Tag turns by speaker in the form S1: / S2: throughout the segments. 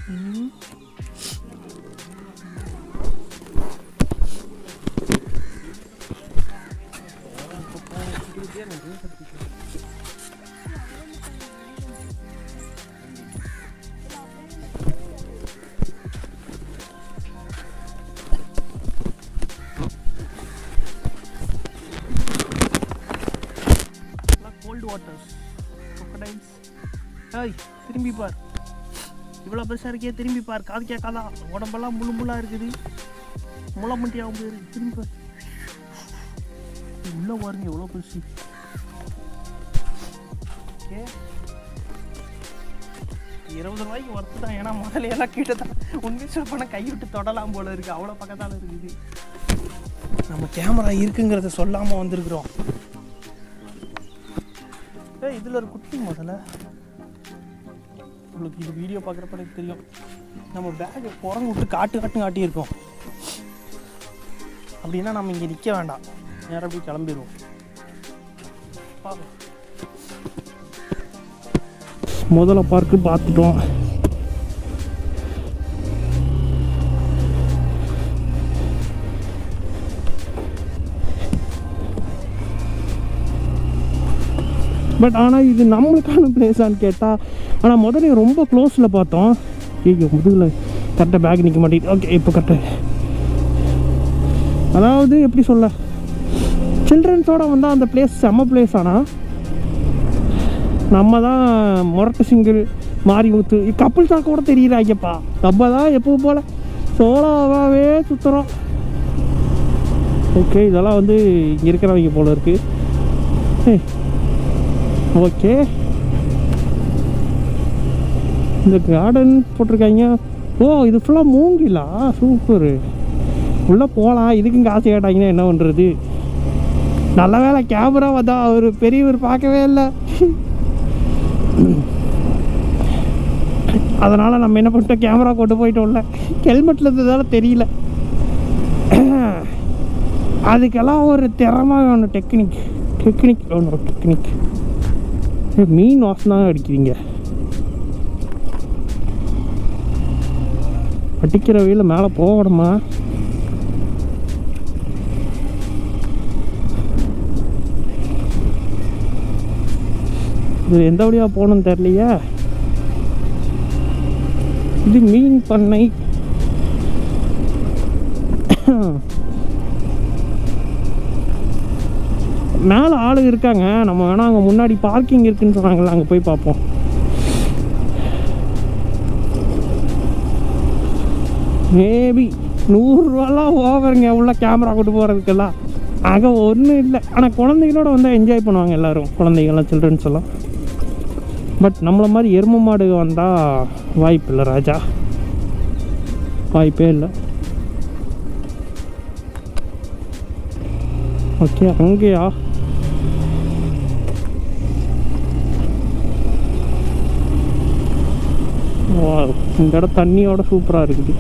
S1: Gold waters crocodiles. ஏய் திரும்பி பார், இவ்வளோ பெருசாக இருக்கே, திரும்பி பார். காது கேட்காதா? உடம்பெல்லாம் முள்ளாக இருக்குது, முளைமட்டியாகும் போயிரு. திரும்பி பார், உள்ளே பாருங்க எவ்வளோ பெருசு. ஓகே 20 ரூபாய்க்கு ஒர்த்து தான். ஏன்னா முதல்ல எல்லாம் கிட்ட தான் உண்மையை சொல்ல போனால் கை விட்டு தொடலாம் போல இருக்குது, அவ்வளோ பக்கத்தால் இருக்குது. நம்ம கேமரா இருக்குங்கிறத சொல்லாமல் வந்திருக்கிறோம். இதில் ஒரு குட்டி முதல்ல உங்களுக்கு இது வீடியோ பார்க்குறப்ப எனக்கு தெரியும். நம்ம பேக்கை குரங்கு விட்டு காட்டியிருக்கோம். அப்படின்னா நம்ம இங்கே நிற்க வேண்டாம், நேராக போய் கிளம்பிடுவோம். முதல்ல பார்க்கு பார்த்துட்டோம். பட் ஆனால் இது நம்மளுக்கான பிளேஸான்னு கேட்டால், ஆனால் முதல்ல ரொம்ப க்ளோஸில் பார்த்தோம். ஐயோ முதுகில் கரெக்டாக பேக் நிற்க மாட்டேங்குது. ஓகே இப்போ கரெக்டாக. அதாவது எப்படி சொல்ல, சில்ட்ரன்ஸோடு வந்தால் அந்த பிளேஸ் செம்ம பிளேஸ். ஆனால் நம்ம தான் முரட்டு சிங்கிள் மாறி ஊற்று கப்புள்ஸாக கூட தெரியுறாங்கப்பா. நம்ம தான் எப்பவும் போல் சோலாவே சுற்றுறோம். ஓகே இதெல்லாம் வந்து இங்கே இருக்கிறவங்க போல் இருக்குது. ஓகே இந்த கார்டன் போட்டிருக்காங்க. ஓ இது ஃபுல்லாக மூங்கிலா, சூப்பரு. உள்ளே போகலாம். இதுக்கு இங்கே ஆசை கேட்டாங்கன்னா என்ன பண்ணுறது? நல்ல வேலை கேமரா வந்தா அவர் பெரியவர் பார்க்கவே இல்லை. அதனால் நம்ம என்ன பண்ணிட்டோம், கேமரா கொண்டு போயிட்டோம்ல. ஹெல்மெட்டில் இருந்ததால தெரியல. அதுக்கெல்லாம் ஒரு திறமை ஒன்று, டெக்னிக் ஒன்று, டெக்னிக். மீன் வாசம் தான் அடிக்கிறீங்க. அடிக்கிற வெயில மேலே போகணுமா? இது எந்த வழியாக போகணும்னு தெரியலையே. இது மீன் பண்ணை. மேலே ஆளுங்க இருக்காங்க. நம்ம வேணால் அங்கே முன்னாடி பார்க்கிங் இருக்குன்னு சொன்னாங்கல்ல, அங்கே போய் பார்ப்போம். மேபி 100 ரூபாலாம் ஓவருங்க உள்ள கேமரா கொண்டு போகிறதுக்கெல்லாம். அங்கே ஒன்றும் இல்லை. ஆனால் குழந்தைகளோட வந்து என்ஜாய் பண்ணுவாங்க எல்லோரும், குழந்தைங்கள்லாம், சில்ட்ரன்ஸ் எல்லாம். பட் நம்மளை மாதிரி எருமை மாடு வந்தால் வாய்ப்பு இல்லை ராஜா, வாய்ப்பே இல்லை. ஓகே அங்கேயா? இந்த இடம் தண்ணியோட சூப்பராக இருக்குது.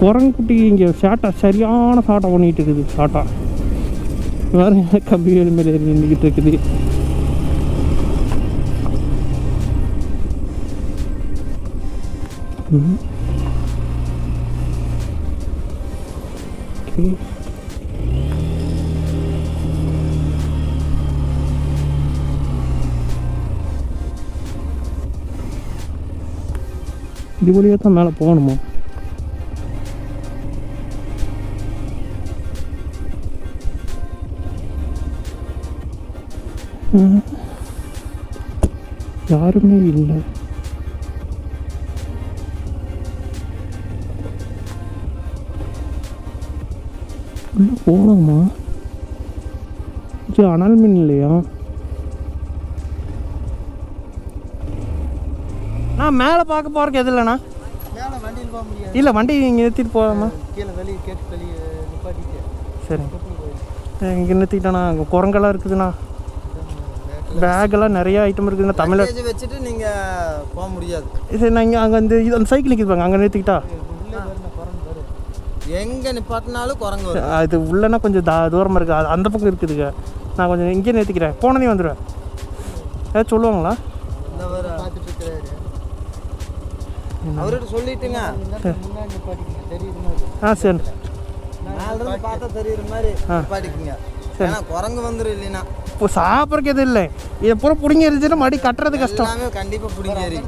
S1: குரங்குட்டி இங்கே சாட்டா சரியான சாட்டை பண்ணிகிட்டு இருக்குது. சாட்டா வேறு கம்பி மேலே நின்றுக்கிட்டு இருக்குது. இது வழியாக தான் மேலே போகணுமா? யாருமே இல்லை. உள்ள போகலாமா? சரி அனல் மீன் இல்லையா? நான் மேலே பார்க்க போகிறக்கு எது இல்லைண்ணா?
S2: மேலே வண்டியில் போக முடியாது.
S1: இல்லை வண்டி இங்கே நிறுத்திட்டு போகாமா?
S2: கீழே வெளியே கேட்டு வெளியே நிப்பாட்டிட்டு.
S1: சரி இங்கே நிறுத்திக்கிட்டாண்ணா. அங்கே குரங்கெல்லாம் இருக்குதுண்ணா, பேக்கெல்லாம் நிறைய ஐட்டம் இருக்குதுண்ணா. தமிழை
S2: வச்சுட்டு நீங்கள் போக முடியாது.
S1: சரி நான் இங்கே அங்கே அந்த சைக்கிள் நிற்கிது பாங்க, அங்கே நிறுத்திக்கிட்டா.
S2: எங்கே நிப்பாட்டினாலும் குரங்கு வரும்.
S1: அது உள்ளனா கொஞ்சம் தூரமாக இருக்குது, அது அந்த பக்கம் இருக்குதுங்க. நான் கொஞ்சம் இங்கே நிறுத்திக்கிறேன், போனதே வந்துடுவேன். ஏதாவது சொல்லுவாங்களா?
S2: இந்த வர பார்த்துட்டு இருக்கிறாரு, அவர்கிட்ட சொல்லிட்டுங்க முன்னாடி நிப்பாட்டிங்க தெரியுது மாதிரி.
S1: சரி,
S2: நாலு பார்த்தா தெரியுற மாதிரி நிப்பாட்டிக்குங்க. ஏன்னா குரங்கு வந்துடும் இல்லைன்னா
S1: இப்போ சாப்பிட்றக்கு எதுவும் இல்லை. இதை பூரா பிடிங்க இருந்துச்சுன்னா மடி கட்டுறது கஷ்டம்.
S2: எல்லாமே கண்டிப்பாக பிடிங்க.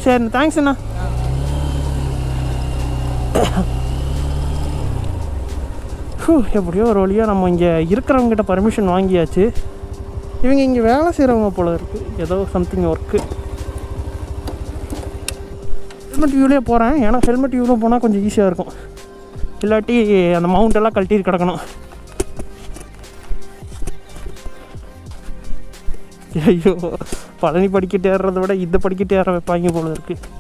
S1: சரி, தேங்க்ஸ் அண்ணா. எப்படியோ ஒரு வழியாக நம்ம இங்கே இருக்கிறவங்ககிட்ட பர்மிஷன் வாங்கியாச்சு. இவங்க இங்கே வேலை செய்கிறவங்க போல இருக்குது, ஏதோ சம்திங் ஒர்க்கு. ஹெல்மெட் வியூலே போகிறேன், ஏன்னா ஹெல்மெட் வியூவில் போனால் கொஞ்சம் ஈஸியாக இருக்கும். இல்லாட்டி அந்த மவுண்டெல்லாம் கழட்டி கிடக்கணும். ஐயோ, பழனி படிக்கிட்டு ஏறுறதை விட இந்த படிக்கிட்டு ஏற வைப்பாங்க போல இருக்குது.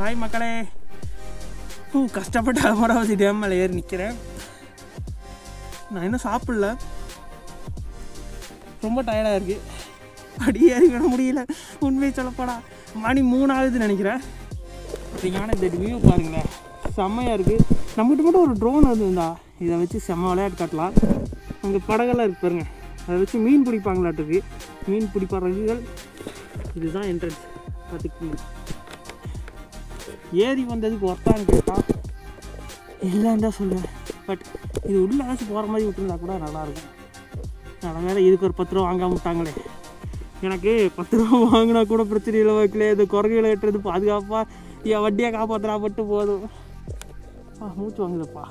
S1: ஹாய் மக்களே, கஷ்டப்பட்டு அமராவதி டேம் மேலே ஏறி நிற்கிறேன். நான் இன்னும் சாப்பிடல, ரொம்ப டயர்டாக இருக்குது. அடி ஏறி விட முடியல. உண்மையை சொல்லப்படா மணி 3 ஆகுதுன்னு நினைக்கிறேன். அப்படிங்கான இந்த வியூ பாருங்களேன், செம்மையாக இருக்குது. நம்மகிட்ட மட்டும் ஒரு ட்ரோன் வந்துருந்தா இதை வச்சு செம்ம விளையாட்டு காட்டலாம். அங்கே படகெல்லாம் இருக்கு பாருங்க, அதை வச்சு மீன் பிடிப்பாங்களாட்டுருக்கு. மீன் பிடிப்பார்கள். இதுதான் என்ட்ரன்ஸ் பார்த்துக்கிங்க. ஏறி வந்ததுக்கு ஒர்த்தான்னு கேட்டால் இல்லைன்னு தான் சொல்லுவேன். பட் இது உள்ளே ஏதாச்சும் போகிற மாதிரி விட்டுருந்தா கூட நல்லாயிருக்கும். நான் வேறு இதுக்கு ஒரு 10 ரூபா வாங்காம விட்டாங்களே. எனக்கு 10 ரூபா வாங்கினா கூட பிரச்சனை இல்லை. வைக்கல இது குரங்குகளை வெட்டுறது பாதுகாப்பாக என் வட்டியாக காப்பாற்றுறா பட்டு போதும். மூச்சு வாங்குதுப்பா.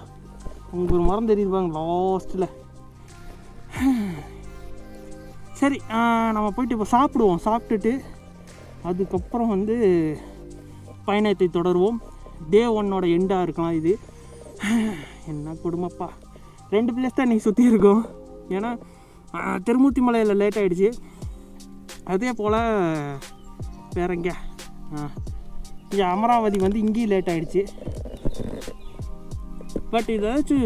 S1: உங்களுக்கு ஒரு மரம் தெரியுதுப்பாங்க லாஸ்ட்டில். சரி, நம்ம போயிட்டு இப்போ சாப்பிடுவோம். சாப்பிட்டுட்டு அதுக்கப்புறம் வந்து பயணத்தை தொடருவோம். டே 1ஓட எண்டாக இருக்கலாம் இது. என்ன கொடுமைப்பா. 2 பிளேஸ் தான் இன்றைக்கி சுற்றி இருக்கோம். ஏன்னா திருமூர்த்தி மலையில் லேட் ஆகிடுச்சு. அதே போல் வேற எங்கே இங்கே அமராவதி வந்து இங்கேயும் லேட் ஆகிடுச்சு. பட் ஏதாச்சும்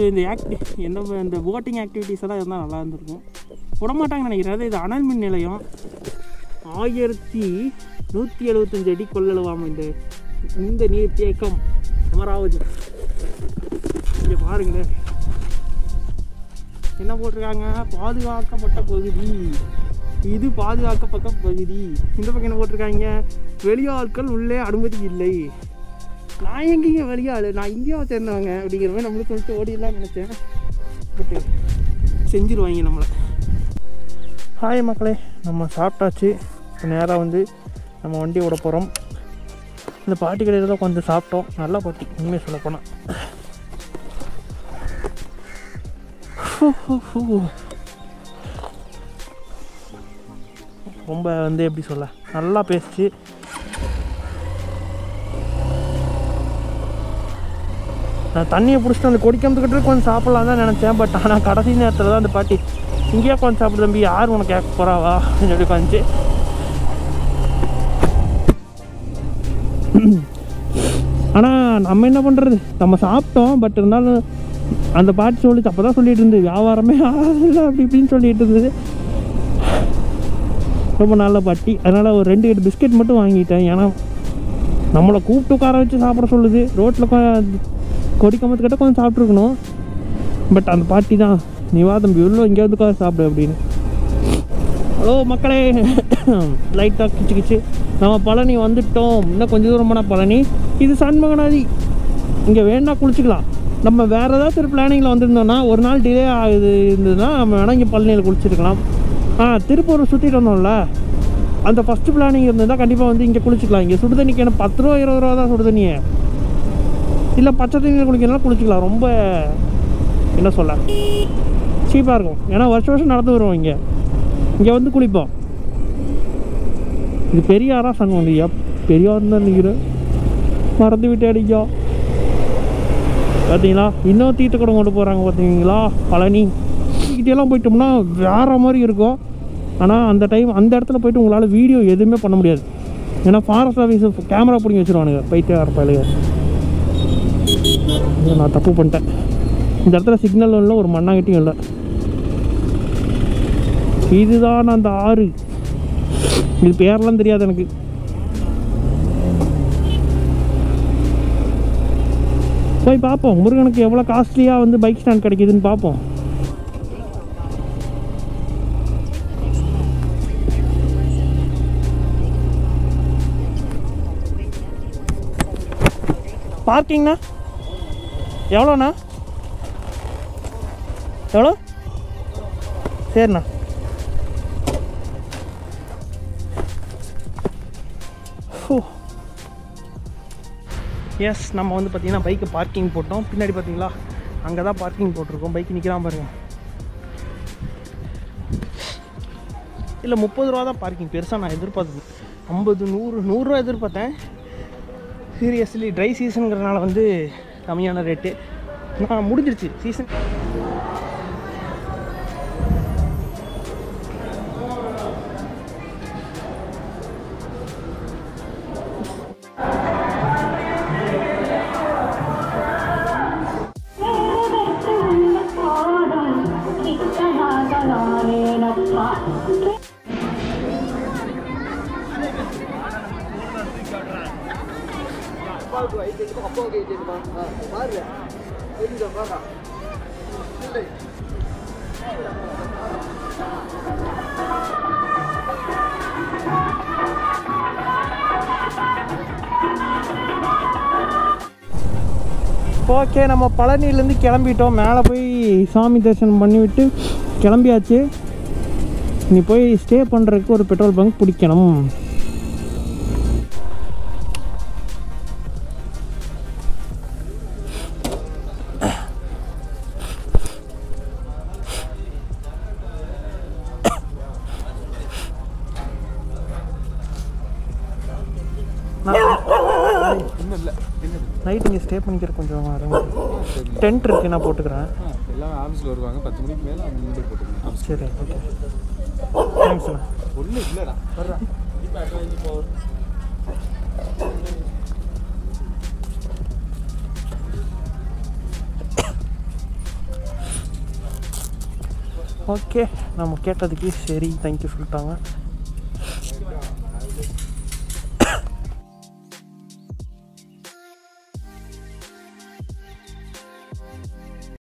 S1: இந்த போட்டிங் ஆக்டிவிட்டீஸ் எல்லாம் இருந்தால் நல்லா இருந்திருக்கும். விடமாட்டாங்கன்னு நினைக்கிறேன். அது இது அனல் மின் நிலையம். 1175 அடி கொள்ளளவாம் இந்த நீர் தேக்கம் அமராவதி. இங்கே பாருங்களேன் என்ன போட்டிருக்காங்க, பாதுகாக்கப்பட்ட பகுதி. இது பாதுகாக்கப்பட்ட பகுதி. இந்த பக்கம் என்ன போட்டிருக்காங்க, வெளியாட்கள் உள்ளே அனுமதி இல்லை. நான் எங்கேங்க வெளியாள், நான் இந்தியாவை சேர்ந்தவங்க அப்படிங்கிற மாதிரி நம்மளுக்கு சொல்லிட்டு ஓடிடலாம்னு நினச்சேன். பட் செஞ்சுருவாங்க நம்மளை. ஹாய் மக்களே, நம்ம சாப்பிட்டாச்சு. நேராக வந்து நம்ம வண்டி விட போகிறோம். இந்த பாட்டி கடையில் தான் கொஞ்சம் சாப்பிட்டோம். நல்லா பாட்டி உண்மையை சொல்ல போனால். ரொம்ப வந்து எப்படி சொல்ல, நல்லா பேசிச்சு. நான் தண்ணியை பிடிச்சிட்டு அந்த கொடிக்கம்புக்கிட்டு கொஞ்சம் சாப்பிட்லாம் தான் நினச்சேன். பட் ஆனால் கடைசி நேரத்தில் தான் அந்த பாட்டி இங்கேயே கொஞ்சம் சாப்பிடு தம்பி, யார் உனக்கு கேட்க போகிறாவா அப்படின்னு சொல்லி உட்காந்துச்சு. ஆனால் நம்ம என்ன பண்ணுறது, நம்ம சாப்பிட்டோம். பட் இருந்தாலும் அந்த பாட்டி சொல்லிச்சு, அப்போ தான் சொல்லிட்டு இருந்தது வியாபாரமே ஆகலை அப்படி இப்படின்னு சொல்லிட்டு இருந்தது. ரொம்ப நல்ல பாட்டி. அதனால் ஒரு 2 பிஸ்கெட் மட்டும் வாங்கிட்டேன். ஏன்னா நம்மளை கூப்பிட்டு உட்கார வச்சு சாப்பிட சொல்லுது. ரோட்டில் கொடிக்கம்பத்துக்கிட்ட கொஞ்சம் சாப்பிட்ருக்கணும். பட் அந்த பாட்டி தான், நீ வா தம்பி உள்ள இங்கே வந்து உட்கார சாப்பிடு அப்படின்னு. ஹலோ மக்களே, லைட்டாக கிச்சு நம்ம பழனி வந்துட்டோம். இன்னும் கொஞ்சம் தூரம் போனால் பழனி. இது சண்முகநாதி. இங்கே வேணா குளிச்சுக்கலாம். நம்ம வேறு ஏதாச்சும் ஒரு பிளானிங்கில் வந்திருந்தோம்னா, ஒரு நாள் டிலே ஆகுது இருந்ததுன்னா நம்ம வேணால் இங்கே பழனியில் குளிச்சுருக்கலாம். திருப்பூர் சுற்றிட்டு வந்தோம்ல, அந்த ஃபஸ்ட்டு பிளானிங் இருந்ததுன்னா கண்டிப்பாக வந்து இங்கே குளிச்சுக்கலாம். இங்கே சுடு தண்ணிக்கு என்ன 10 ரூபா 20 ரூபா தான் சுடு தண்ணியே. இல்லை பச்சை தண்ணியில் குளிக்கிறதுனால குளிச்சுக்கலாம். ரொம்ப என்ன சொல்ல சீப்பாக இருக்கும். ஏன்னா வருஷம் நடந்து வருவோம். இங்கே வந்து குளிப்போம். இது பெரியாரா சண்முகா? பெரியார் தான் நினைக்கிறேன், மறந்து விட்டு அடிக்கா. பார்த்தீங்களா, இன்னும் தீர்த்த கூட கொண்டு போகிறாங்க பார்த்தீங்களா பழனி. கிட்டேலாம் போயிட்டோம்னா வேறு மாதிரி இருக்கும். ஆனால் அந்த இடத்துல போய்ட்டு உங்களால் வீடியோ எதுவுமே பண்ண முடியாது. ஏன்னா ஃபாரஸ்ட் ஆஃபீஸு கேமரா பிடிங்கி வச்சுருவானுங்க. போயிட்டு வரப்பாளுங்க. நான் தப்பு பண்ணிட்டேன். இந்த இடத்துல சிக்னல் இல்லை, ஒரு மண்ணாங்கட்டியும் இல்லை. இதுதான் அந்த ஆறு. இது பேரெல்லாம் தெரியாது எனக்கு. போய் பார்ப்போம் முருகனுக்கு எவ்வளோ காஸ்ட்லியாக வந்து பைக் ஸ்டாண்ட் கிடைக்குதுன்னு பார்ப்போம். பார்க்கிங்ண்ணா எவ்வளோண்ணா? எவ்வளோ? சரிண்ணா. எஸ், நம்ம வந்து பார்த்திங்கன்னா பைக்கு பார்க்கிங் போட்டோம். பின்னாடி பார்த்தீங்களா, அங்கே தான் பார்க்கிங் போட்டிருக்கோம். பைக் நிற்கிறான் பாருங்க. இல்லை 30 ரூபா தான் பார்க்கிங். பெருசாக நான் எதிர்பார்த்தது 50, 100, 100 ரூபா எதிர்பார்த்தேன். சீரியஸ்லி ட்ரை சீசனுங்கிறனால வந்து கம்மியான ரேட்டு. நான் முடிஞ்சிருச்சு சீசன். ஓகே, நம்ம பழனியிலேருந்து கிளம்பிட்டோம். மேலே போய் சாமி தரிசனம் பண்ணிவிட்டு கிளம்பியாச்சு. நீ போய் ஸ்டே பண்ணுறதுக்கு ஒரு பெட்ரோல் பங்க் பிடிக்கணும். நைட் இங்கே ஸ்டே பண்ணிக்கிற கொஞ்சம் டென்ட் இருக்குது, நான் போட்டுக்கிறேன்.
S3: எல்லாம் ஆஃபீஸில் வருவாங்க 10 மணிக்கு மேலே அவங்க முன்னாடி போட்டுருக்கேன்.
S1: சரி, ஓகே, தேங்க்ஸ்ண்ணா.
S3: ஒன்றும் இல்லைடா, வர்றேன்.
S1: ஓகே, நம்ம கேட்டதுக்கு சரி தேங்க்யூ சொல்லிட்டாங்க.